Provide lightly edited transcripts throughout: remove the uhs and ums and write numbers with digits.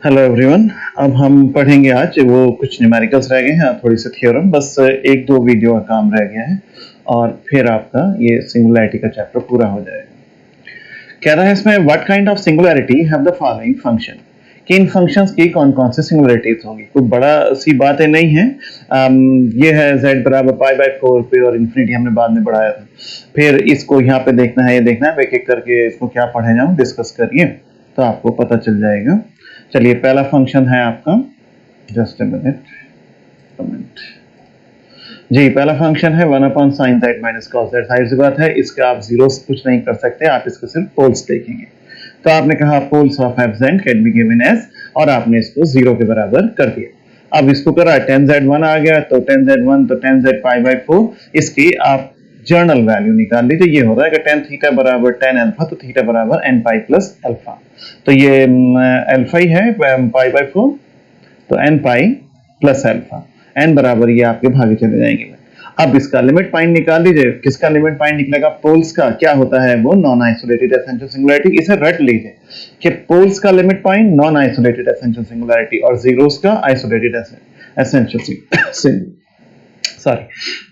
Hello everyone. अब हम पढ़ेंगे आज वो कुछ न्यूमेरिकल्स रह गए हैं, थोड़ी सी थ्योरम, बस एक दो वीडियो का काम रह गया है और फिर आपका ये सिंगुलैरिटी का चैप्टर पूरा हो जाएगा। कह रहा है इसमें what kind of singularity have the following function, कि इन फंक्शंस की कौन कौन से सिंगुलैरिटीज होंगी। कोई बड़ा सी बातें नहीं है। ये है z बराबर पाई बाई 4 पे और इन्फिनिटी हमने बाद में बढ़ाया था। फिर इसको यहाँ पे देखना है, ये देखना है, एक एक करके इसको क्या पढ़े जाऊँ डिस्कस करिए तो आपको पता चल जाएगा। चलिए पहला फंक्शन है आपका, जस्ट अ मिनट कमेंट जी। पहला फंक्शन है 1/sin z minus cos z। जाहिर सी बात है इसका आप जीरोस कुछ नहीं कर सकते, आप इसको सिर्फ पोल्स देखेंगे। तो आपने कहा poles of F Z can be given as, और आपने इसको जीरो के बराबर कर दिया। अब इसको करा 10z1 आ गया, तो 10z1 तो 10z पाई बाई 4, इसकी आप जर्नल वैल्यू निकाल लीजिए। ये हो रहा है कि tan थीटा बराबर tan अल्फा, तो थीटा बराबर n पाई प्लस अल्फा। तो ये अल्फा ही है पाई बाई 4, तो n pi plus alpha, n बराबर ये आपके भागे चले जाएंगे। अब इसका लिमिट पॉइंट निकाल लीजिए। किसका लिमिट पॉइंट निकलेगा? पोल्स का। क्या होता है वो? Non isolated essential singularity. इसे रट लीजिए कि पोल्स का limit point non isolated essential singularity और जीरोस का आइसोलेटेड एसेंशियल सॉरी।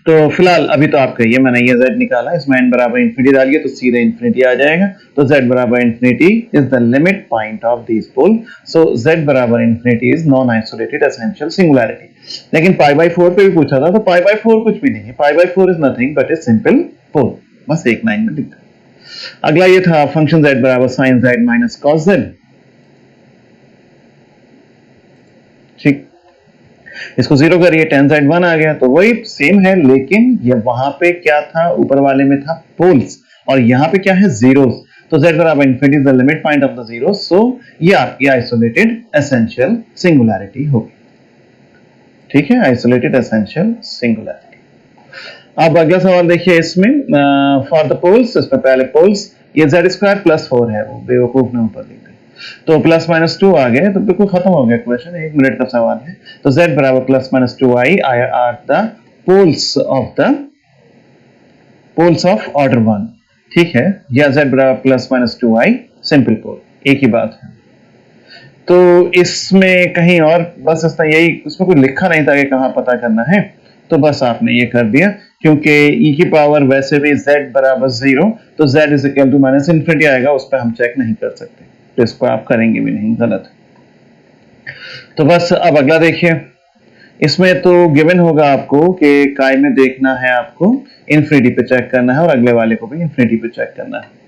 तो फिलहाल अभी तो आपका ये मैंने ये z निकाला, इसमें n बराबर इन्फिनिटी डालिए तो सीधे इन्फिनिटी आ जाएगा। तो z बराबर infinity is the limit point of this pole. So z बराबर infinity is non isolated essential singularity. लेकिन पाई बाई 4 पे भी पूछा था, तो पाई बाई 4 कुछ भी नहीं है। Pi by 4 is nothing but a simple pole, बस एक लाइन में लिखा। अगला ये था फंक्शन z बराबर sine z minus cos z। ठीक, इसको जीरो करिए, tan z1 आ गया, तो वही सेम है, लेकिन ये वहां पे क्या था? ऊपर वाले में था पोल्स और यहाँ पे क्या है? जीरोस। तो z बराबर infinity is the limit point of the zero. So ये आपकी आइसोलेटेड एसेंशियल सिंगुलैरिटी होगी। ठीक है, आइसोलेटेड एसेंशियल सिंगुलैरिटी। अब अगला सवाल देखिए इसमें, फॉर द पोल्स, इसमें पहले पोल्स, ये z स्क्वायर प्लस 4 है, वो बेवकूफ ने ऊपर लिखा, तो प्लस माइनस 2 आ गए, तो बिल्कुल खत्म हो गया क्वेश्चन, 1 मिनट का सवाल है। तो z बराबर plus minus 2i are the poles of order 1। ठीक है, या z बराबर प्लस माइनस 2i सिंपल पोल, एक ही बात है। तो इसमें कहीं और बस इसमें यही, उसमें कोई लिखा नहीं था कि कहाँ पता करना है, तो बस आपने ये कर दिया, क्योंकि e की पावर वैसे भी z बराबर 0, तो z is equal to minus infinity आएगा, उस पर हम चेक नहीं कर सकते, तो इसको आप करेंगे भी नहीं, गलत। तो बस अब अगला देखिए, इसमें तो गिवन होगा आपको कि काय में देखना है, आपको इन्फिनिटी पे चेक करना है और अगले वाले को भी इन्फिनिटी पे चेक करना है।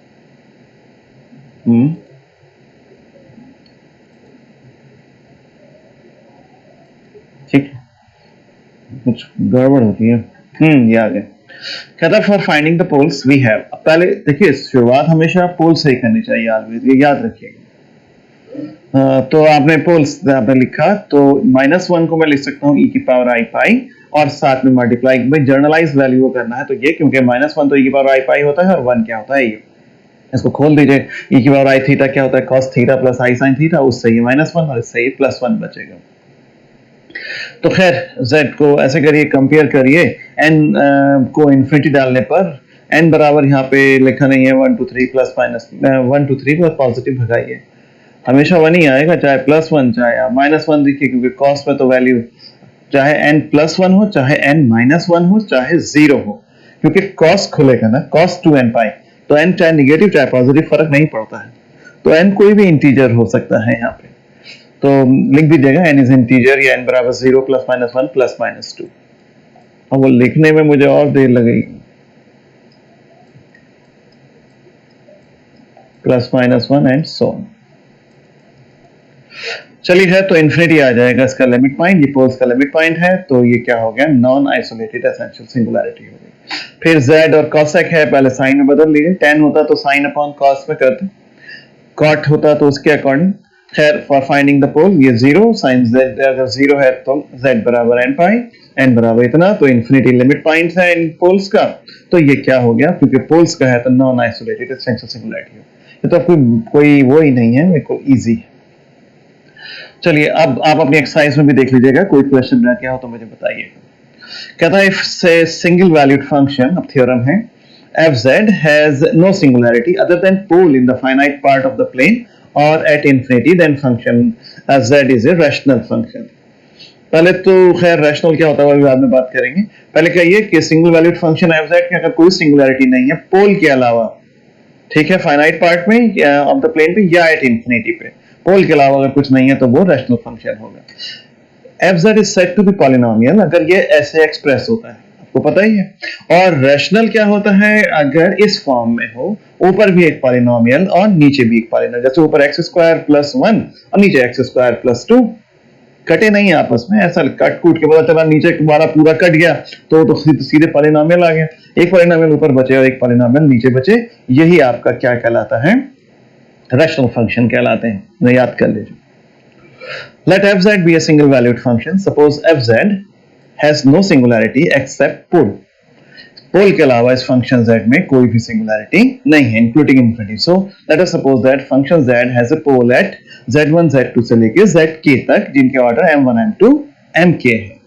ठीक है, कुछ गड़बड़ होती है। ये आ गया। कहता for finding the poles we have. पहले देखिए, शुरुआत हमेशा पोल से ही करनी चाहिए, ऑलवेज, ये याद रखिएगा। तो आपने पोल्स आपने लिखा, तो -1 को मैं लिख सकता हूँ e की पावर i पाई और साथ में मल्टीप्लाई। भाई जर्नलाइज वैल्यू को करना है, तो ये क्योंकि -1 तो e की पावर i पाई होता है और 1 क्या होता है? ये। इसको खोल दीजिए, e की पावर i थीटा क्या होता है? cos theta plus i sin theta, उससे ये -1 और इससे ये +1 बचेगा। तो खैर z को ऐसे करिए, कंपेयर करिए, n को इन्फिनिटी डालने पर n बराबर यहाँ पे लिखा नहीं है 1 2 3 प्लस माइनस 1 2 3 प्लस पॉजिटिव भगाइए, हमेशा 1 ही आएगा, चाहे +1 चाहे -1। देखिए क्योंकि कॉस में तो वैल्यू चाहे n +1 हो, चाहे n -1 हो, चाहे 0 हो, क्योंकि कॉस खुलेगा ना, cos 2n पाई, तो n चाहे निगेटिव चाहे पॉजिटिव फर्क नहीं पड़ता है, तो n कोई भी इंटीजर हो सकता है यहाँ पे। तो लिख दीजिएगा n इज इंटीजर, या n बराबर 0 प्लस माइनस 1 प्लस माइनस 2। अब वो लिखने में मुझे और देर लगेगी, plus minus 1 and so on. चलिए है, तो इन्फिनिटी आ जाएगा इसका लिमिट पॉइंट, ये पोल्स का लिमिट पॉइंट है, तो ये क्या हो गया? नॉन आइसोलेटेड एसेंशियल सिंगुलैरिटी हो गई। फिर z और cosec है, पहले साइन में बदल लीजिए, tan होता तो साइन अपॉन कॉस में करते, कॉट होता तो उसके अकॉर्डिंग। खैर फॉर फाइंडिंग द पोल, ये 0 साइन z अगर 0 है तो z बराबर n पाई, n बराबर इतना, तो इन्फिनिटी लिमिट पॉइंट है इन पोल्स का, तो ये क्या हो गया? क्योंकि पोल्स का है तो नॉन आइसोलेटेड एसेंशियल सिंगुलैरिटी हो। ये तो कोई वो ही नहीं है, बिल्कुल इजी है। चलिए अब आप अपनी एक्सरसाइज में भी देख लीजिएगा, कोई क्वेश्चन रह गया हो तो मुझे बताइएगा। कहता है इफ से सिंगल वैल्यूड फंक्शन, अब थ्योरम है, fz has no singularity other than pole in the finite part of the plane और at infinity then function z is a rational function. पहले तो खैर रैशनल क्या होता है वो बाद में बात करेंगे, पहले कहिए कि single valued function F Z की अगर कोई सिंगुलैरिटी नहीं है पोल के अलावा, ठीक है, फाइनाइट पार्ट में ऑफ द प्लेन पे या एट इंफिनिटी पे, पोल के अलावा अगर कुछ नहीं है तो वो रैशनल फंक्शन होगा। F Z is said to be polynomial अगर ये ऐसे एक्सप्रेस होता है, आपको पता ही है। और रैशनल क्या होता है, अगर इस फॉर्म में हो, ऊपर भी एक पॉलिनोमियल और नीचे भी एक पॉलिनोमियल, जैसे ऊपर एक्स स्क्वायर प्लस 1 और नीचे एक्स स्क्वायर प्लस 2, कटे नहीं है आपस में, ऐसा कट कूट के पता चला नीचे वाला पूरा कट गया तो सीधे पॉलिनोमियल आ गया, एक पॉलिनोमियल ऊपर बचे और एक पॉलिनोमियल नीचे बचे, यही आपका क्या कहलाता है, रैशनल फंक्शन कहलाते हैं, याद कर लीजिए। Let fz be a single valued function. Suppose fz has no singularity except pole. पोल के अलावा इस फंक्शन z में कोई भी सिंगुलैरिटी नहीं है including infinity. So let us suppose that function z has a pole at z1 z2 से लेके zk तक, जिनके ऑर्डर m1 m2 mk है।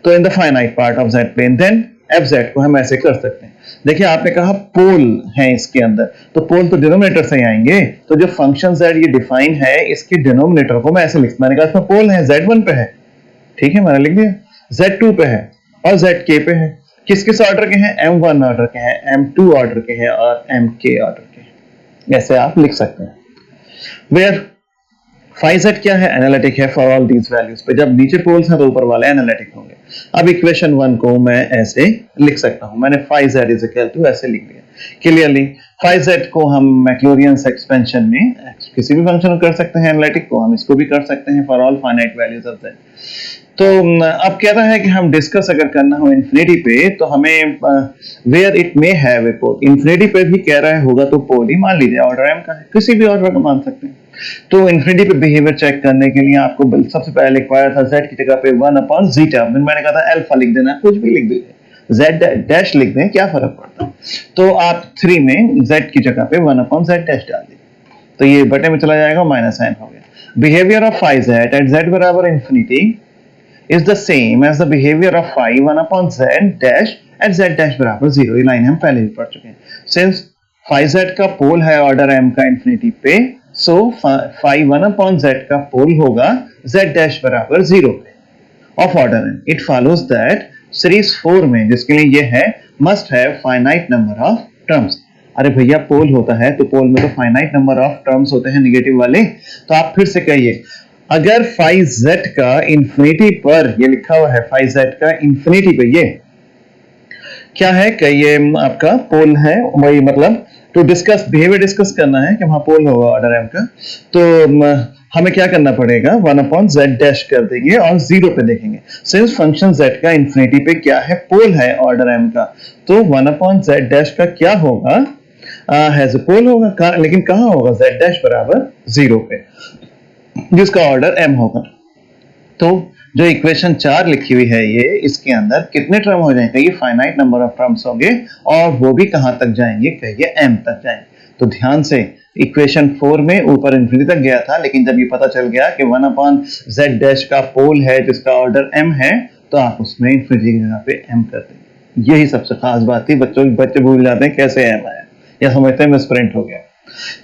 तो in the finite part of z plane then fz को हम ऐसे कर सकते हैं। देखिए आपने कहा पोल है इसके अंदर, तो पोल तो डिनोमिनेटर से ही आएंगे, तो जो फंक्शन z ये डिफाइन है इसके डिनोमिनेटर को मैं ऐसे लिखता, मैंने कहा इसमें पोल है z1 पे है, ठीक है, मैंने लिख दिया, z2 पे है और zk पे है। किस किस ऑर्डर के हैं, m1 ऑर्डर के हैं, m2 ऑर्डर के हैं और mk ऑर्डर के हैं, ऐसे आप लिख सकते हैं। वेयर फाई z क्या है, एनालिटिक है फॉर ऑल दीज वैल्यूज पे, जब नीचे पोल्स हैं तो ऊपर वाले एनालिटिक होंगे। अब इक्वेशन 1 को मैं ऐसे लिख सकता हूं, मैंने phi z is equal to ऐसे लिख दिया क्लियरली। फाई z को हम मैक्लॉरियंस एक्सपेंशन में किसी भी फंक्शन को कर सकते हैं, एनालिटिक को हम इसको भी कर सकते हैं for all finite values of z। तो अब कहता है कि हम डिस्कस अगर करना हो इन्फिनिटी पे तो हमें where it may have a pole, infinity पे भी कह रहा है होगा तो पोल ही मान लीजिए, ऑर्डर m का है, किसी भी ऑर्डर का मान सकते हैं। तो इन्फिनिटी पे बिहेवियर चेक करने के लिए आपको सबसे पहले लिखवाया था z की जगह पे 1/zeta, मैंने कहा था अल्फा लिख देना, कुछ भी लिख दीजिए, z डैश लिख दें, क्या फर्क पड़ता है। तो आप 3 में z की जगह पे 1/z डैश डाल दीजिए, तो ये बटे में चला जाएगा, माइनस साइन हो गया। Behaviour of phi z at z बराबर infinity is the same as the behavior of phi 1/z dash at z dash बराबर 0, ये लाइन हम पहले भी पढ़ चुके हैं। Since phi z का पोल है ऑर्डर m का इंफिनिटी पे, so phi 1/z का पोल होगा z dash बराबर 0 पे of order m। It follows that series 4 में, जिसके लिए ये है must have finite number of terms। अरे भैया पोल होता है तो पोल में तो फाइनाइट नंबर ऑफ टर्म्स होते हैं नेगेटिव वाले, तो आप फिर से कहिए अगर फाई z का इंफिनिटी पर, ये लिखा हुआ है फाई z का इंफिनिटी पे, ये क्या है कि ये आपका पोल है, वही मतलब तो डिस्कस बिहेवियर डिस्कस करना है कि वहां पोल होगा ऑर्डर m का, तो हमें क्या करना पड़ेगा, 1/z डैश कर देंगे और 0 पे देखेंगे। सिंस फंक्शन z का इंफिनिटी पे क्या है, पोल है ऑर्डर m का, तो 1/z डैश का क्या होगा, हैज पोल होगा, लेकिन कहां होगा, z डैश बराबर 0 पे, जिसका ऑर्डर m होगा। तो जो इक्वेशन 4 लिखी हुई है ये, इसके अंदर कितने टर्म हो जाएंगे, ये फाइनाइट नंबर ऑफ टर्म्स होंगे और वो भी कहां तक जाएंगे, कहिए m तक जाएंगे। तो ध्यान से इक्वेशन 4 में ऊपर इंफिनिटी तक गया था, लेकिन जब ये पता चल गया कि 1/z डैश का पोल है जिसका ऑर्डर m है, तो आप उसमें इंफिनिटी की जगह पे m कर देंगे। यही सबसे खास बात थी, बच्चे भूल जाते हैं कैसे m आया या समझते हैं मिसप्रिंट हो गया।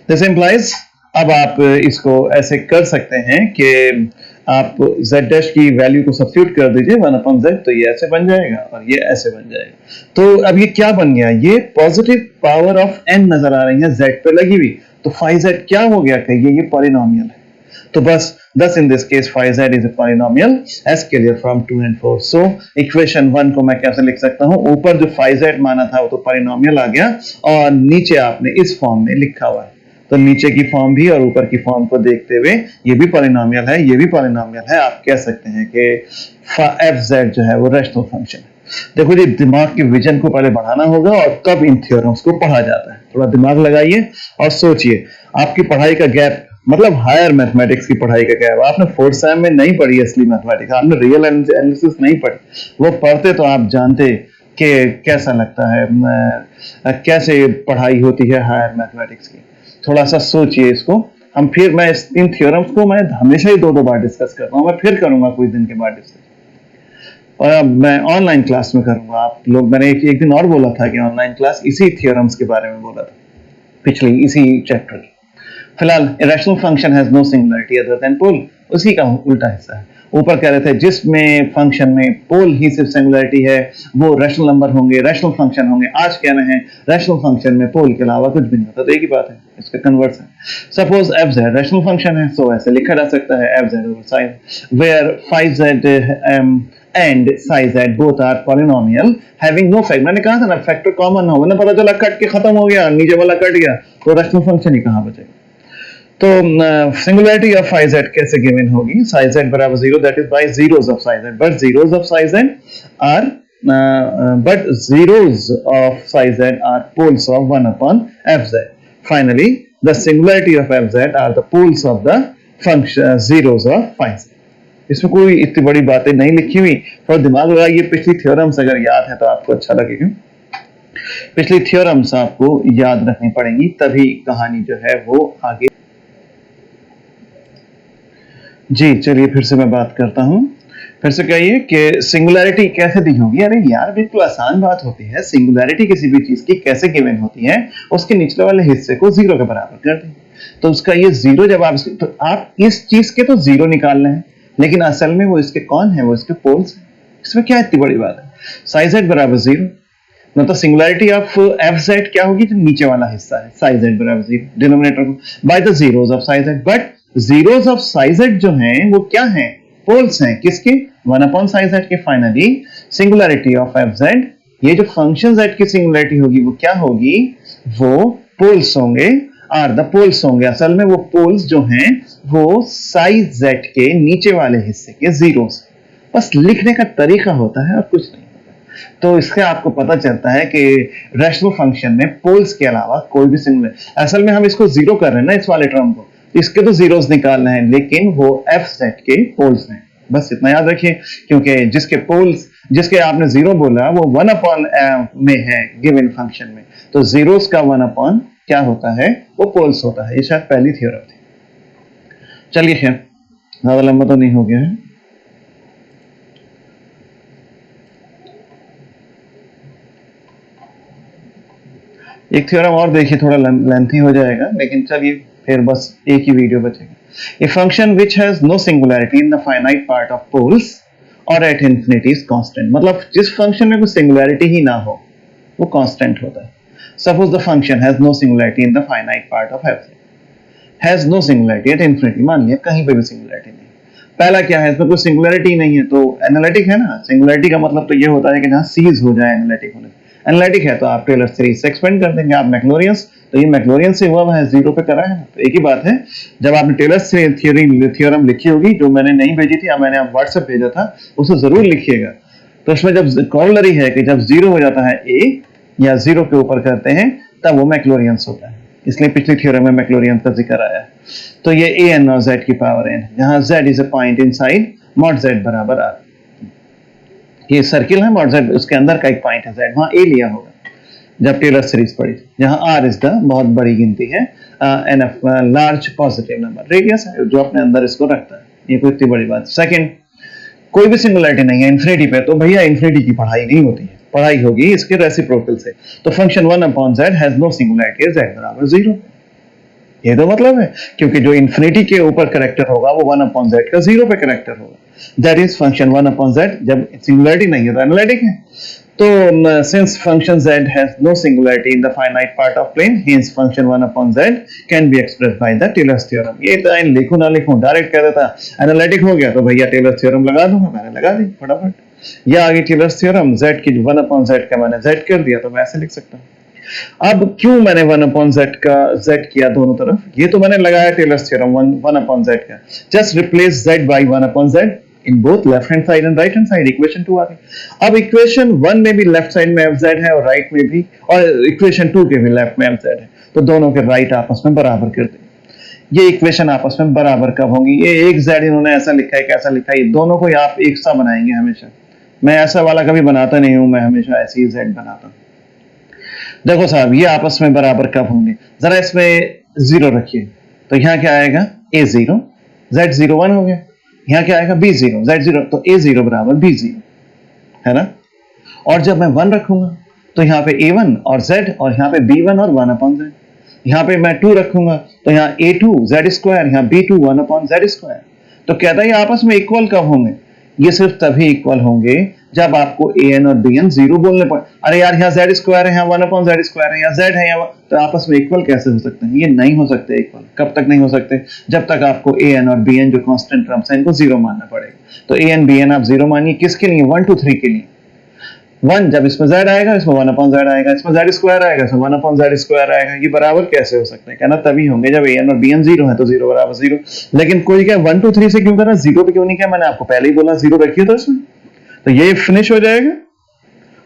दिस इंप्लाइज, अब आप इसको ऐसे कर सकते हैं कि आप z डैश की वैल्यू को सब्स्टिट्यूट कर दीजिए 1/z, तो ये ऐसे बन जाएगा और ये ऐसे बन जाएगा। तो अब ये क्या बन गया, ये पॉजिटिव पावर ऑफ n नजर आ रही है z पे लगी हुई, तो फाई z क्या हो गया, कहिए ये पॉलिनोमियल है। तो बस thus in this case phi z is a polynomial as clear from 2 and 4। so equation 1 को मैं कैसे लिख सकता हूं, ऊपर जो phi z माना था वो तो पॉलिनोमियल आ गया और नीचे आपने इस फॉर्म में लिखा हुआ है, तो नीचे की फॉर्म भी और ऊपर की फॉर्म को देखते हुए ये भी पॉलिनोमियल है, ये भी पॉलिनोमियल है, आप कह सकते हैं कि fz जो है वो रैशनल फंक्शन है। देखो जी, दिमाग के विजन को पहले बढ़ाना होगा और तब इन थ्योरम्स को पढ़ा जाता है। थोड़ा दिमाग लगाइए और सोचिए, आपकी पढ़ाई का गैप, मतलब हायर मैथमेटिक्स की पढ़ाई का गैप, आपने फोर्थ सेम में नहीं पढ़ी असली मैथमेटिक्स, आपने रियल एनालिसिस नहीं पढ़ी, वो पढ़ते तो आप जानते कि कैसा लगता है, कैसे पढ़ाई होती है हायर मैथमेटिक्स की। थोड़ा सा सोचिए इसको, मैं इन थ्योरम्स को मैं हमेशा ही 2-2 बार डिस्कस करता हूँ, मैं फिर करूंगा कुछ दिन के बाद डिस्कस, और अब मैं ऑनलाइन क्लास में करूंगा। आप लोग, मैंने एक दिन और बोला था कि ऑनलाइन क्लास इसी थ्योरम्स के बारे में बोला था, पिछली इसी चैप्टर की। फिलहाल rational function has no singularity other than pole, उसी का उल्टा हिस्सा है। ऊपर कह रहे थे जिसमें फंक्शन में पोल ही सिर्फ सिंगुलरिटी है वो रैशनल नंबर होंगे, रैशनल फंक्शन होंगे। आज कह रहे हैं रैशनल फंक्शन में पोल के अलावा कुछ भी नहीं होता, तो एक ही बात है, इसका कन्वर्स है। Suppose F Z rational function है, सो ऐसे लिखा जा सकता है F Z over psi where 5z and size at both are polynomial having no factor. मैंने कहा था ना फैक्टर कॉमन हो, मैंने पता चला कट के खत्म हो गया, नीचे वाला कट गया, तो रैशनल फंक्शन ही कहां बचेगा। तो सिंगुलरिटी ऑफ phi z कैसे गिवन होगी, psi z बराबर 0 that is by zeros of psi z, but zeros of psi z are but zeros of psi z are poles of 1 upon fz. Finally the singularity of fz are the poles of the function zeros of phi z. इसमें कोई इतनी बड़ी बातें नहीं लिखी हुई, थोड़ा दिमाग लगाइए, पिछली थ्योरम्स अगर याद है तो आपको अच्छा लगेगा। पिछली थ्योरम्स आपको याद रखनी पड़ेंगी, तभी कहानी जो है वो आगे। जी चलिए फिर से मैं बात करता हूं, फिर से कहिए कि सिंगुलैरिटी कैसे दी होगी। अरे यार बिल्कुल आसान बात होती है, सिंगुलैरिटी किसी भी चीज की कैसे गिवन होती है, उसके निचले वाले हिस्से को जीरो के बराबर कर दें। तो उसका ये जीरो जब आप, तो आप इस चीज के तो जीरो निकालना है, लेकिन असल में वो इसके कौन है, वो इसके पोल्स है। इसमें क्या इतनी बड़ी बात है, साइज जेड बराबर जीरो, मतलब सिंगुलैरिटी ऑफ एफ जेड क्या होगी, जो नीचे वाला हिस्सा है साइज जेड बराबर जीरो, डिनोमिनेटर को by the zeros of size Z. But zeros of size Z जो हैं वो क्या हैं, पोल्स हैं, किसके, 1 अपॉन साइज जेड के। Finally singularity of F Z, ये जो फंक्शन जेड की सिंगुलैरिटी होगी वो क्या होगी, वो पोल्स होंगे, आर द पोल्स होंगे। असल में वो पोल्स जो हैं वो साइज जेड के नीचे वाले हिस्से के जीरोस, बस लिखने का तरीका होता है और कुछ नहीं। तो इससे आपको पता चलता है कि रैशनल फंक्शन में पोल्स के अलावा कोई भी सिंगुलर, असल में हम इसको जीरो कर रहे हैं ना इस वाले टर्म को, इसके तो जीरोस निकालना है, लेकिन वो एफ सेट के पोल्स हैं, बस इतना याद रखिए। क्योंकि जिसके पोल्स, जिसके आपने जीरो बोला वो 1 अपॉन में है गिवन फंक्शन में, तो जीरोस का 1 अपॉन क्या होता है, वो पोल्स होता है। ये शायद पहली थ्योरम थी। चलिए खैर ज्यादा लंबा तो नहीं हो गया है। एक थ्योरम और देखिए, थोड़ा लेंथी हो जाएगा, लेकिन चलिए फिर बस एक ही वीडियो बचेगा। A function which has no singularity in the finite part of poles और एट इंफिनिटी इज कांस्टेंट, मतलब जिस फंक्शन में कोई सिंगुलैरिटी ही ना हो वो कांस्टेंट होता है। Suppose the function has no singularity in the finite part of F, has no singularity at infinity, मान लिया कहीं पे भी सिंगुलैरिटी नहीं। पहला क्या है, इसमें कोई सिंगुलैरिटी नहीं है तो एनालिटिक है ना। सिंगुलैरिटी का मतलब तो ये होता है कि जहां सीज हो जाए एनालिटिक होने। एनालिटिक है तो आप टेलर सीरीज से एक्सपेंड कर देंगे। आप मैक्लोरियंस, तो ये मैक्लोरियन से हुआ है, जीरो पे करा है ना, तो एक ही बात है। जब आपने टेलर से थ्योरम लिखी होगी, जो मैंने नहीं भेजी थी, मैंने आप व्हाट्सएप भेजा था, उसे जरूर लिखिएगा। तो उसमें जब कॉरोलरी है कि जब जीरो हो जाता है ए या जीरो के ऊपर करते हैं तब वो मैक्लोरियंस होता है, इसलिए पिछली थ्योरम में मैक्लोरियंस का जिक्र आया है। तो ये ए एन और जेड की पावर एन, जहां Z is a point inside mod Z बराबर आर। ये सर्किल है मॉड जेड, उसके अंदर का एक पॉइंट है जेड, वहां ए लिया होगा जब टेलर सीरीज पढ़ी, जहां आर इज द बहुत बड़ी गिनती है, N F large positive number, radius है जो अपने अंदर इसको रखता है। ये कोई इतनी बड़ी बात। सेकंड, कोई भी सिंगुलैरिटी नहीं है इन्फिनिटी पे, तो भैया इन्फिनिटी की पढ़ाई नहीं होती है, पढ़ाई होगी इसके रेसिप्रोकल से। तो function 1 upon Z has no singularity, Z बराबर जीरो। ये तो मतलब है, क्योंकि जो इन्फिनिटी के ऊपर करेक्टर होगा वो 1 अपॉन जेड का जीरो पे करेक्टर होगा। That is function 1 upon Z, जब सिंगुलैरिटी नहीं है तो एनालिटिक है। तो since function z has no singularity in the finite part of plane, hence function 1 upon z can be expressed by the Taylor's theorem। ये तो लिखूं ना लिखूं, डायरेक्ट कह देता एनालिटिक हो गया तो भैया टेलर्स थ्योरम लगा दूंगा, मैंने लगा दी फटाफट। या आगे टेलर्स थ्योरम, z की 1 upon z का मैंने z कर दिया, तो मैं ऐसे लिख सकता हूं। अब क्यों मैंने 1 upon z का z किया दोनों तरफ, ये तो मैंने लगाया टेलर्स थ्योरम 1 upon z का, just replace z by 1 upon z in both left hand side and right hand side. Equation 2 आ गई। अब इक्वेशन 1 में भी लेफ्ट साइड में fz है और राइट में भी, और इक्वेशन 2 के भी लेफ्ट में fz है, तो दोनों के राइट आपस में बराबर कर देंगे। ये इक्वेशन आपस में बराबर कब होंगी, ये एक z इन्होंने ऐसा लिखा है, कैसा लिखा है, ये दोनों को आप एक सा बनाएंगे हमेशा। मैं ऐसा वाला कभी बनाता नहीं हूं, मैं हमेशा ऐसे ही z बनाता हूं। देखो साहब, ये आपस में बराबर कब होंगे, जरा इसमें जीरो रखिए, तो यहां क्या आएगा, a0, z0 1 हो गया। यहां क्या आएगा, b0, z0, तो a0 बराबर b0 है ना। और जब मैं 1 रखूंगा तो यहां पे a1 और z, और यहां पे b1 और 1 अपॉन z, यहाँ पे मैं 2 रखूंगा तो यहाँ a2 z स्क्वायर, यहाँ b2 1 अपॉन z स्क्वायर। तो कहता है ये आपस में इक्वल कब होंगे? ये सिर्फ तभी इक्वल होंगे जब आपको an और bn 0 बोलने पड़े। अरे यार यहाँ z स्क्वायर है, यहाँ 1 अपॉन z स्क्वायर है, यहाँ z है, यहाँ तो आपस में इक्वल कैसे हो सकते हैं? ये नहीं हो सकते इक्वल। कब तक नहीं हो सकते? जब तक आपको an और bn जो कांस्टेंट टर्म्स हैं इनको 0 मानना पड़ेगा। तो an bn आप 0 मानिए, किसके लिए? 1 2 3 के लिए। 1 जब इसमें z आएगा, इसमें 1 अपॉन z आएगा, इसमें z स्क्वायर आएगा, इसमें 1 अपॉन z स्क्वायर आएगा। ये बराबर कैसे हो सकते हैं? कहना तभी होंगे जब an और bn 0 है तो 0 बराबर 0। लेकिन कोई क्या 1 2 3 से क्यों करा, 0 पे क्यों नहीं किया? मैंने आपको पहले ही बोला 0 रखिए तो इसमें, तो ये फिनिश हो जाएगा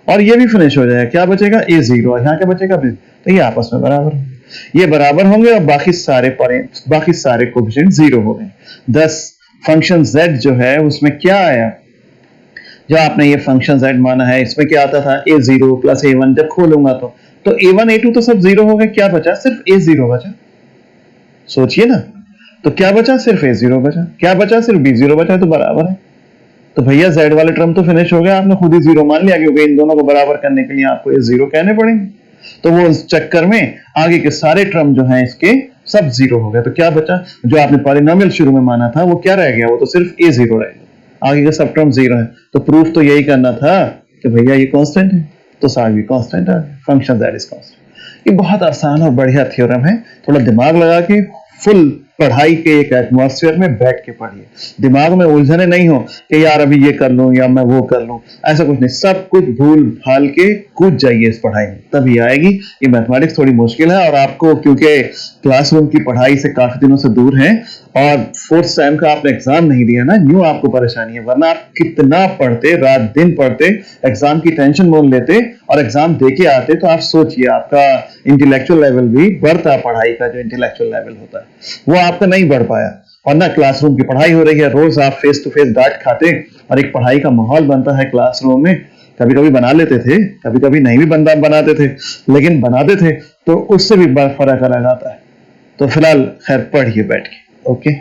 और ये भी फिनिश हो जाएगा। क्या बचेगा? a0 और यहाँ क्या बचेगा? b। तो ये आपस में बराबर होंगे, ये बराबर होंगे और बाकी सारे कोएफिशिएंट 0 हो गए। 10 फंक्शन z जो है उसमें क्या आया? जो आपने ये फंक्शन z माना है इसमें क्या आता था? a0 plus a1। जब खोलूंगा तो a1 a2 तो सब 0 हो गए, क्या बचा? सिर्फ a0 बचा। सोचिए ना, तो क्या बचा? सिर्फ a0 बचा। क्या बचा? सिर्फ b0 बचा। तो बराबर है। तो भैया z वाले टर्म तो फिनिश हो गया, आपने खुद ही 0 मान लिया क्योंकि इन दोनों को बराबर करने के लिए आपको ये 0 कहने पड़ेंगे। तो वो उस चक्कर में आगे के सारे टर्म जो हैं इसके सब 0 हो गए। तो क्या बचा? जो आपने पॉलिनोमियल शुरू में माना था वो क्या रह गया? वो तो सिर्फ a0 रह गया, आगे का सब टर्म 0 है। तो प्रूफ तो यही करना था कि भैया ये कांस्टेंट है, तो सारे भी कांस्टेंट आ गए। Function that is constant. ये बहुत आसान और बढ़िया थ्योरम है। थोड़ा दिमाग लगा के फुल पढ़ाई के एक एटमॉस्फेयर में बैठ के पढ़िए, दिमाग में उलझने नहीं हो कि यार अभी ये कर लूं या मैं वो कर लूं, ऐसा कुछ नहीं। सब कुछ भूल भाल के कूद जाइए इस पढ़ाई में, तभी आएगी। ये मैथमेटिक्स थोड़ी मुश्किल है और आपको क्योंकि क्लासरूम की पढ़ाई से काफी दिनों से दूर हैं और फोर्थ सेम का आपने एग्जाम नहीं दिया ना, न्यू आपको परेशानी है। वरना आप कितना पढ़ते, रात दिन पढ़ते, एग्जाम की टेंशन मोल लेते और एग्जाम दे के आते, तो आप सोचिए आपका इंटेलेक्चुअल लेवल भी बढ़ता। पढ़ाई का जो इंटेलेक्चुअल लेवल होता है वो आपका नहीं बढ़ पाया। और ना क्लासरूम की पढ़ाई हो रही है, रोज आप फेस टू फेस डांट खाते और एक पढ़ाई का माहौल बनता है क्लासरूम में। कभी कभी बना लेते थे, कभी कभी नहीं भी बनाते थे, लेकिन बनाते थे तो उससे भी फर्क अलग आता है। तो फिलहाल खैर पढ़िए बैठ के। ओके।